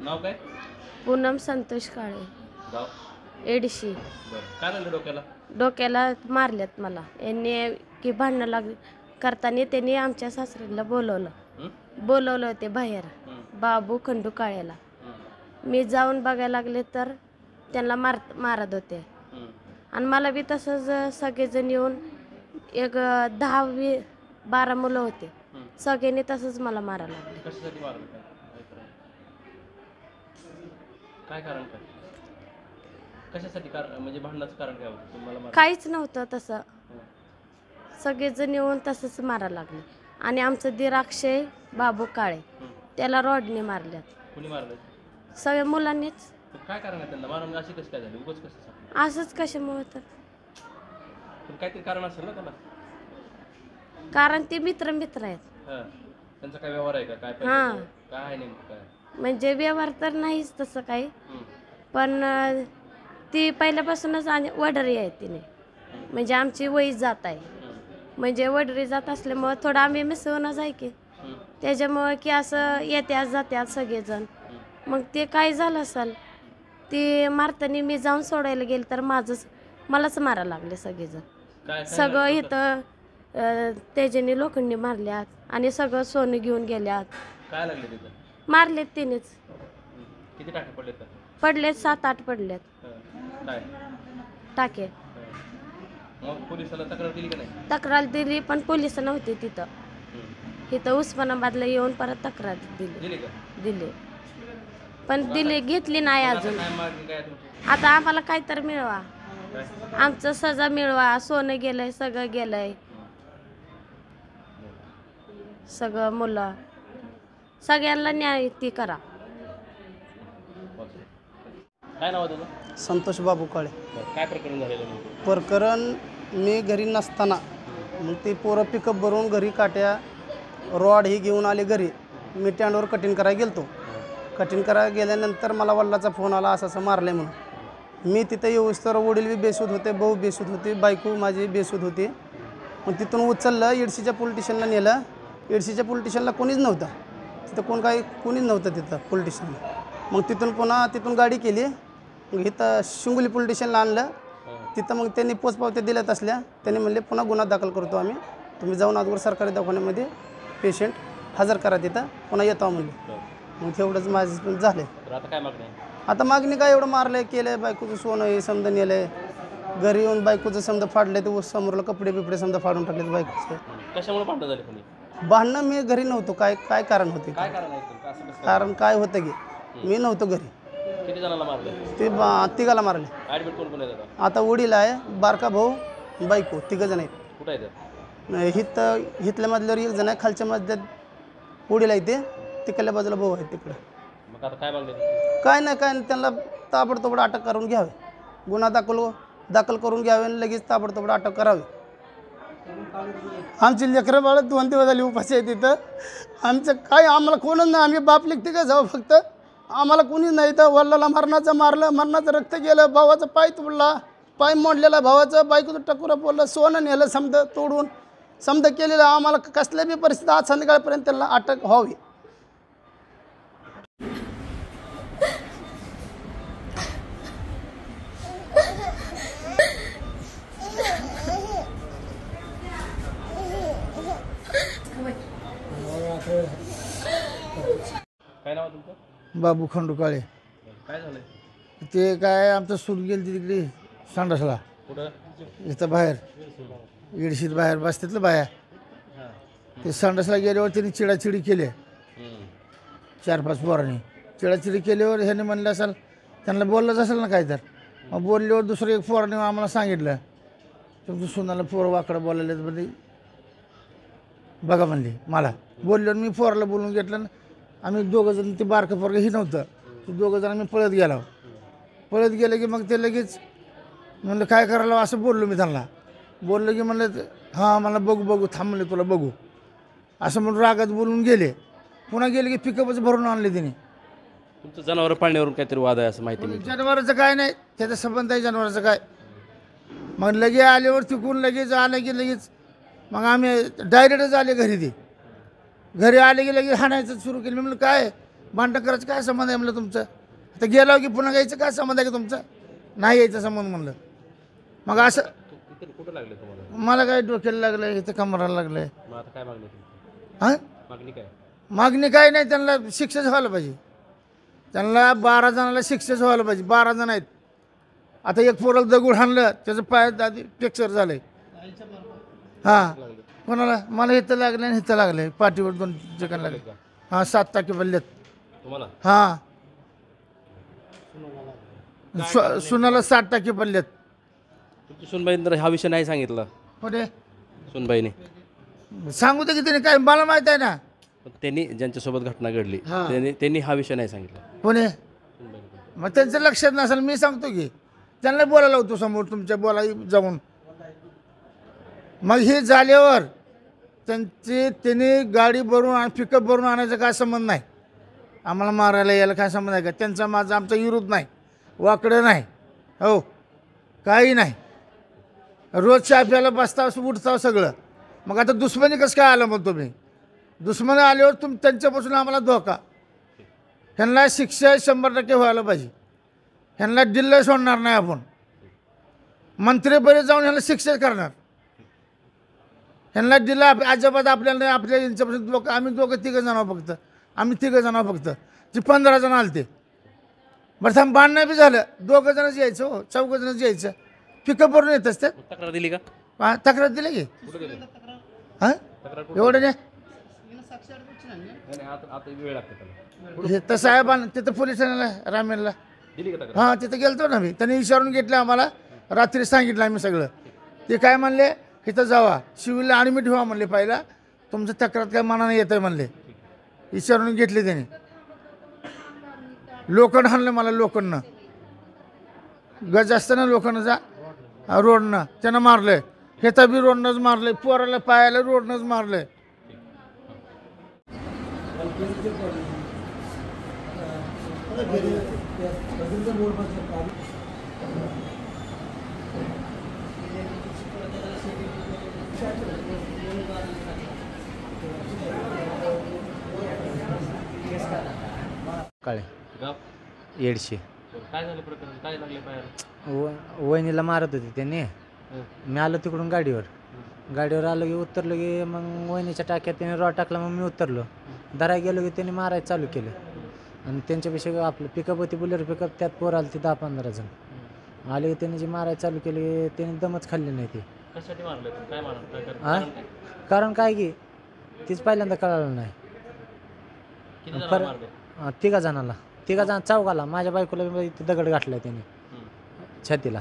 नाव काय? पूनम संतोष काळे, गाव? एडशी. बरं, काय झालं डोक्याला? डोक्याला मारल्यात मला. यांनी की भांडणं करताना त्यांनी आमच्या सासऱ्याला बोलवलं होते बाहेर, बाबू खंडू काळ्याला. मी जाऊन बघायला लागले तर त्यांना मारत होते. आणि मला बी तसंच सगळेजण येऊन एक 10-12 मुलं होते. सगळ्यांनी तसंच मला मारायला लागले. कशासाठी मारलं? काय कारण काय? कशासाठी म्हणजे भांडणाचं कारण काय होतं तुम्हाला? काहीच नव्हतं तसं. सगळेजण येऊन तसंच मारायला लागले. आणि आमचं दीर अक्षय बाबू काळे, त्याला रॉडने मारल्यात. कुणी मारलं? सगळ्या मुलांनीच. काय कारण आहे त्यांना मारून? अशी कसं काय झाली? उगाच कसं? असंच कशामुळे तर पण काहीतरी कारण असेल ना त्याला. कारण ते मित्र आहेत. त्यांचा काय व्यवहार आहे का? काय काय आहे नेमकं काय? म्हणजे व्यवहार तर नाहीच तसं काही, पण ती पहिल्यापासूनच वडरी आहे तिने. म्हणजे आमची वय जात आहे. म्हणजे वडरी जात असल्यामुळं थोडं आम्ही मिसळूनच आहे की, त्याच्यामुळं की असं येत्या जात्यात सगळेजण. मग ते काय झालं असेल, ते मारताना मी जाऊन सोडायला गेले तर मलाच मारायला लागले सगळेजण. सगळं इथं त्याच्याने लोखंडी मारल्यात आणि सगळं सोनं घेऊन गेल्यात. काय लागले तिथं? मारलेत तिनेच. किती टाके पडलेत? पडलेत 7-8 पडलेत काय टाके. मग पोलिसाला तक्रार दिली का नाही? तक्रार दिली पण पोलिस नव्हते तिथं. इथं उस्मानाबादला येऊन परत तक्रार दिली पण घेतली नाही अजून. आता आम्हाला काय तर मिळवा, आमचं सजा मिळवा. सोनं गेलंय, सगळं गेलंय, सगळं मुलं सगळ्यांना न्याय ती करा. काय नाव आहे तुझं? संतोष बाबू काळे. काय प्रकरण झालेलं? प्रकरण मी घरी नसताना मग ते पोरं पिकअप भरून घरी काट्या रॉड ही घेऊन आले घरी. मी स्टँडवर कटिंग करायला गेलतो. कटिंग करायला गेल्यानंतर मला वडिलाचा फोन आला असं मारले म्हणून. मी तिथे येऊस तर वडील बी बेशुद्ध होते, भाऊ बेशुद्ध होते, बायको माझी बेशुद्ध होती. मग तिथून उचललं, येडशीच्या पोलीस स्टेशनला नेलं. येडशीच्या पोलीस स्टेशनला कोणीच नव्हतं तिथं, कोणीच नव्हतं तिथं पोलीस स्टेशनला. मग तिथून गाडी केली. मग इथं शिंगोली पोलीस स्टेशनला आणलं. तिथं मग त्यांनी पोचपावत्या दिल्यात असल्या. त्यांनी म्हणले पुन्हा गुन्हा दाखल करतो आम्ही, तुम्ही जाऊन अगोदर सरकारी दवाखान्यामध्ये पेशंट हजर करा, तिथं पुन्हा येतो म्हणले. मग तेवढंच माझं पण झालं. आता काय मागणी? आता मागणी काय, एवढं मारलंय, केलंय, बायकोचं सोनं हे समजा नेलंय. घरी येऊन बायकोचं समजा फाडलंय, ते समोरला कपडे बिपडे समजा फाडून टाकले बायकोचे. कशामुळे भांडण झाले? भांडणं मी घरी नव्हतो. काय कारण होते? कारण काय होतं की मी नव्हतो घरी. किती जणांना मारले? ते तिघाला मारले. ॲडमिट कोण आहे? आता वडील आहे, बारका भाऊ, बायको, 3 जण आहेत. कुठं आहे? हितल्या मधल्यावर 1 जण आहे, खालच्या मधल्यात वडील आहे, ते तिकडल्या बाजूला भाऊ आहे तिकडं. मग आता काय मागले? काय नाही त्यांना ताबडतोब अटक करून घ्यावे, गुन्हा दाखल करून घ्यावे आणि लगेच ताबडतोब अटक करावी. आमची लेकरं बाळं 2 दिवस झाली उपाशी आहे तिथं. आमचं काय, आम्हाला कोणच नाही, आम्ही बाप लेकते काय जाऊ, फक्त आम्हाला कोणीच नाही. तर वडिलाला मरणाचं रक्त गेलं, भावाचा पाय तुडला, पाय मोडलेला भावाचं, बायकोचं टकुरं बोललं, सोनं नेलं समजा तोडून समजा केलेलं. आम्हाला कसल्या बी परिस्थिती आज संध्याकाळपर्यंत त्यांना अटक व्हावी. काय नाव तुमचं? बाबू खंडू काळे. काय झालं? ते काय आमचं सूट गेली तिकडे संडासला, कुठं? इथं बाहेर इडशीत बाहेर बसतात बाया. ते संडासला गेल्यावर त्यांनी चिडाचिडी केली. 4-5 पोरांनी चिडाचिडी केल्यावर ह्याने म्हणलं असेल, त्यांना बोललंच असेल ना काय तर. मग बोलल्यावर दुसरं एक पोराने आम्हाला सांगितलं, तुमचं सुनाला पोरं वाकडं बोलायला म्हणजे बघा म्हणले. मला बोलल्यावर मी पोराला बोलून घेतलं. आम्ही 2 जण, ते बारकं पोरगं ही नव्हतं, ते 2 जण आम्ही पळत गेलं की मग ते लगेच म्हणलं काय करायला, असं बोललो मी त्यांना. बोललो की म्हणलं हां मला बघू थांब म्हणले, तुला बघू असं म्हणून रागात बोलून गेले. पुन्हा गेले की पिकअपच भरून आणले तिने. तुमचं जनावर पाळण्यावरून काहीतरी वाद आहे असं माहिती मिळते? जनावराचं काय नाही, त्याचा संबंध आहे जनावराचं काय. मग लगे आल्यावर तिकून लगेच आलं की लगेच मग आम्ही डायरेक्टच आले घरी. ते घरी आले की लगेच हाणायचं सुरू केलं. मी म्हणलं काय भांडण करायचं काय संबंध आहे म्हणलं तुमचं? आता गेलो की पुन्हा यायचं काय संबंध आहे का तुमचं? नाही यायचं संबंध म्हणलं. मग असं कुठं लागले तुम्हाला? मला काय डोक्याला लागलं, इथं कमराला लागलं. मग आता काय मागणी तुमची? हां, मागणी काय? मागणी काय नाही, त्यांना शिक्षाच व्हायला पाहिजे. त्यांना 12 जणाला शिक्षाच व्हायला पाहिजे. 12 जण आहेत. आता एक पोराला दगड हाणलं, त्याचं पायात आधी फ्रॅक्चर झालंय. हां, कोणाला? मला इथं लागलं आणि इथं लागलं, पाठीवर 2 ठिकाणी लागले. हां, 7 टाके पडलेत तुम्हाला? हां, सुनाला 7 टाके पडलेत. तुमची सुनबाईने तर हा विषय नाही सांगितला. कुठे सुनबाईने सांगू दे की त्याने, काय मला माहित आहे ना. पण त्यांनी ज्यांच्यासोबत घटना घडली हां. त्यांनी हा विषय नाही सांगितला. कोणी? सुनबाईने. मग त्यांचं लक्षात नसेल, मी सांगतो की त्यांना बोलायला होतो समोर तुमच्या बोलाय जाऊन. मग हे झाल्यावर त्यांनी गाडी भरून आणि पिकअप भरून आणायचा काय संबंध नाही. आम्हाला मारायला यायला काय संबंध आहे का? त्यांचा माझा आमचा विरोध नाही, वाकडं नाही, हो काही नाही. रोज चहा प्यायला बसता उठता सगळं. मग आता दुश्मनी कसं काय आलं मग तुम्ही? दुश्मनी आल्यावर त्यांच्यापासून आम्हाला धोका. ह्यांना शिक्षा 100% व्हायला पाहिजे. ह्यांना दिल्लं सोडणार नाही आपण. मंत्रीपर्यंत जाऊन ह्यांना शिक्षा करणार. ह्यांना दिला अजिबात आपल्याला आपल्या यांच्यापासून लोक आम्ही 2-3 जण आहोत फक्त. आम्ही 3 जण आहोत फक्त. ते 15 जण आलते. बरं थांब, भांडणं बी झालं. 2 जणच यायचं, हो 4 जणच यायचं. पिकअप भरून येत असते. तक्रार दिली का? हां, तक्रार दिली की. कुठे दिली? हां, तक्रार कुठे? एवढं नाही. नाही, आता वेळ लागते त्याला. हे तर साहेबांना तिथं पोलीस ठाण्याला रामेनला. दिली का तक्रार? हां, तिथं गेलतो ना मी. त्यांनी विचारून घेतलं आम्हाला. रात्री सांगितलं आम्ही सगळं. ते काय म्हणले, इथं जावा सिव्हिलला ॲडमिट व्हा म्हणले. पहिला तुमचं तक्रार काय मनाने येत आहे म्हणले. विचारून घेतले त्यांनी. लोखंड हाणलं मला, लोखंडनं गज असताना लोखंड जा रोडनं त्यानं मारलंय. हेता बी रोडनंच मारलंय. पोराला पायाला रोडनंच मारलंय. काळे गाव? येडशे. काय झालं प्रकरण? काय लागले पायाला? वहिनीला मारत होते त्यांनी. मी आलो तिकडून गाडीवर आलो की उतरलो की मग वहिनीच्या टाक्यात त्यांनी रॉड टाकला. मग मी उतरलो, धराय गेलो की त्यांनी मारायला चालू केलं. आणि त्यांच्यापेक्षा आपलं पिकअप होती, बुलेट पिकअप, त्यात पोर आले ते 10-15 जण आले की त्यांनी जे मारायला चालू केले त्यांनी दमच खाल्ली नाही. ते कशासाठी मारले? काय मारलं? काय हा? कारण काय? कारण काय की तीच पहिल्यांदा कळालं नाही. किती जणांना मारले? 3 जणाला, 3 जण चौघाला. माझ्या बायकोला बी इथे दगड गाठला त्यांनी छातीला.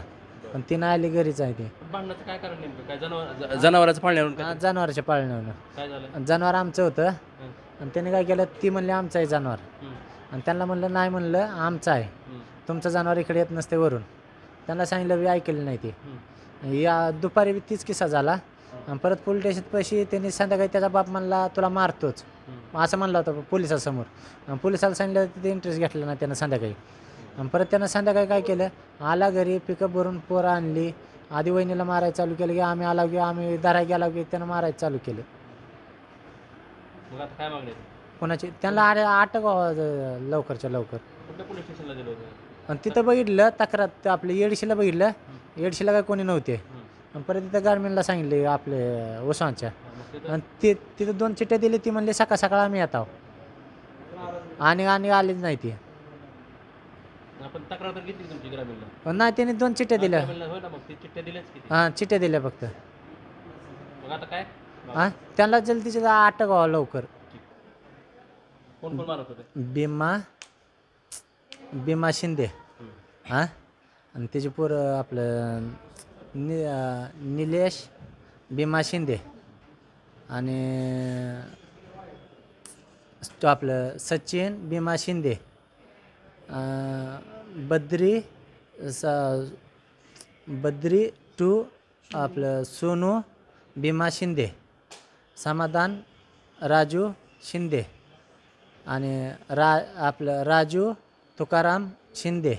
पण ती नाही आली, घरीच आहे ते. भांडणाचं काय कारण नेमकं? काय जनावराचं पाळण्यावरून काय? जनावराच्या पाळण्यावर. काय झालं? जनावर आमचं होतं आणि त्यांनी काय केलं, ती म्हणली आमचं आहे जनावर. आणि त्यांना म्हणलं नाही, म्हणलं आमचं आहे, तुमचं जनावर इकडे येत नसते वरून. त्यांना सांगितलं बी ऐकलं नाही ते. या दुपारी बी तीच किस्सा झाला. आणि परत पोलीस स्टेशन पैसे त्यांनी संध्याकाळी त्याचा बाप म्हणला तुला मारतोच असं म्हणलं होतं पोलिसासमोर. पोलिसाला सांगितलं तिथे इंटरेस्ट घेतला ना त्यानं संध्याकाळी. आणि परत त्यानं संध्याकाळी काय केलं, आला घरी, पिकअप भरून पोरं आणली. आधी वहिनीला मारायला चालू केलं की आम्ही आला की आम्ही धराय गेला की त्यानं मारायला चालू केलं. मग आता काय मागणी? कोणाची? त्यांना अटक व्हावं लवकरच्या लवकर. कुठल्या पोलीस स्टेशनला दिलं होतं? आणि तिथं बघितलं तक्रार आपलं येडशीला बघितलं. येडशीला काय कोणी नव्हते. आणि परत तिथं गारमेनला सांगितले आपले उस्मानच्या. आणि तिथं 2 चिठ्ठ्या दिली. ती म्हणले सकाळ सकाळ आम्ही येत आहो. आणि आलीच नाही ती. आपण तक्रार तर घेतली तुमची ग्रामीणला? पण नाही, त्याने 2 चिठ्ठ्या दिल्या. होय ना, मग ती चिठ्ठ्या दिल्याच किती? हां, चिठ्ठ्या दिल्या फक्त. मग आता काय? हां, त्यांना जलदीची अटक व्हावं लवकर. कोण कोण मारत होते? भीमा शिंदे. हां, आणि त्याचे पोरं आपलं निलेश भीमा शिंदे आणि तो आपलं सचिन भीमा शिंदे, बद्री टू आपलं सोनू भीमा शिंदे, समाधान राजू शिंदे आणि आपलं राजू तुकाराम शिंदे,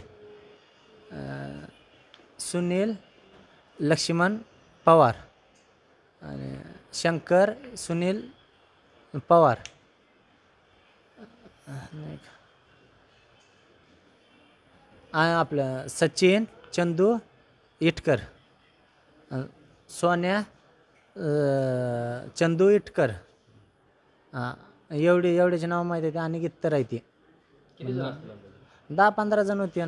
सुनील लक्ष्मण पवार आणि शंकर सुनील पवार. आपलं सचिन चंदू इटकर, सोन्या चंदू इटकर, एवढ्याचे नाव माहीत आहे. आणि इतर आहे ती किती जण असतील अंदाजे? 10-15 जण होते.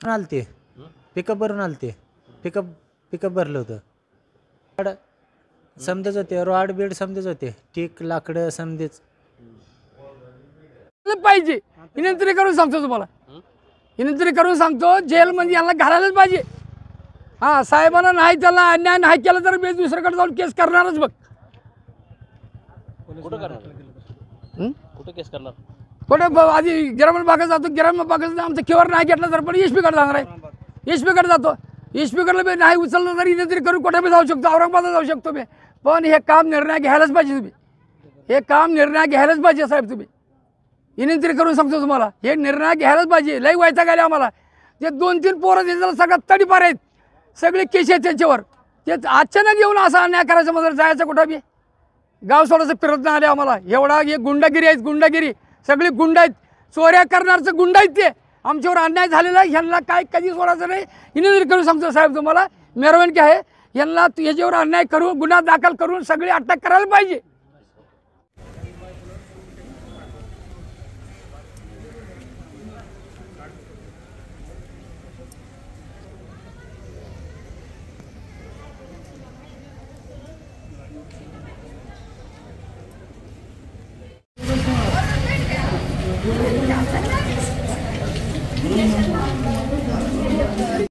आलते पिकअप भरून आलते. पिकअप भरलं होतं. समजेच होते, रॉड बीड समजेच होते, टीक लाकडं समजेच पाहिजे. विनंती करून सांगतो तुम्हाला, विनंती करून सांगतो, जेलमध्ये यांना घालायलाच पाहिजे. हां, साहेबांना नाही, त्याला अन्याय नाही केला तर मी दुसरीकडे जाऊन केस करणारच बघ. कुठं करणार? कुठं केस करणार? कुठं आधी ग्रामीण भागात जातो, ग्रामीण भागात आमचं केवर नाही घेतला तर पण एसपीकडे जाणार आहे. एसपीकडे जातो, एसपीकडे बी नाही उचललं तरी विनंती करून कुठे बी जाऊ शकतो, औरंगाबादला जाऊ शकतो मी. पण हे काम निर्णय घ्यायलाच पाहिजे तुम्ही, हे काम निर्णय घ्यायलाच पाहिजे साहेब. तुम्ही विनंती करून सांगतो तुम्हाला, हे निर्णय घ्यायलाच पाहिजे. लई वैताग आले आम्हाला. ते 2-3 पोरं त्याच्याला सगळ्यात तडीपार आहेत, सगळे केस आहेत त्यांच्यावर. ते अचानक येऊन असा अन्याय करायचं, म्हणजे जायचं कुठं बी. गाव सोडायचं फिरत नाही आले आम्हाला. एवढा हे गुंडागिरी आहेत, गुंडागिरी. सगळी गुंड आहेत, चोऱ्या करणारचं गुंड आहेत ते. आमच्यावर अन्याय झालेला आहे, ह्यांना काय कधी सोडायचं नाही. विनंती करून सांगतो साहेब तुम्हाला, मेहरबानी आहे. यांना याच्यावर अन्याय करून गुन्हा दाखल करून सगळी अटक करायला पाहिजे.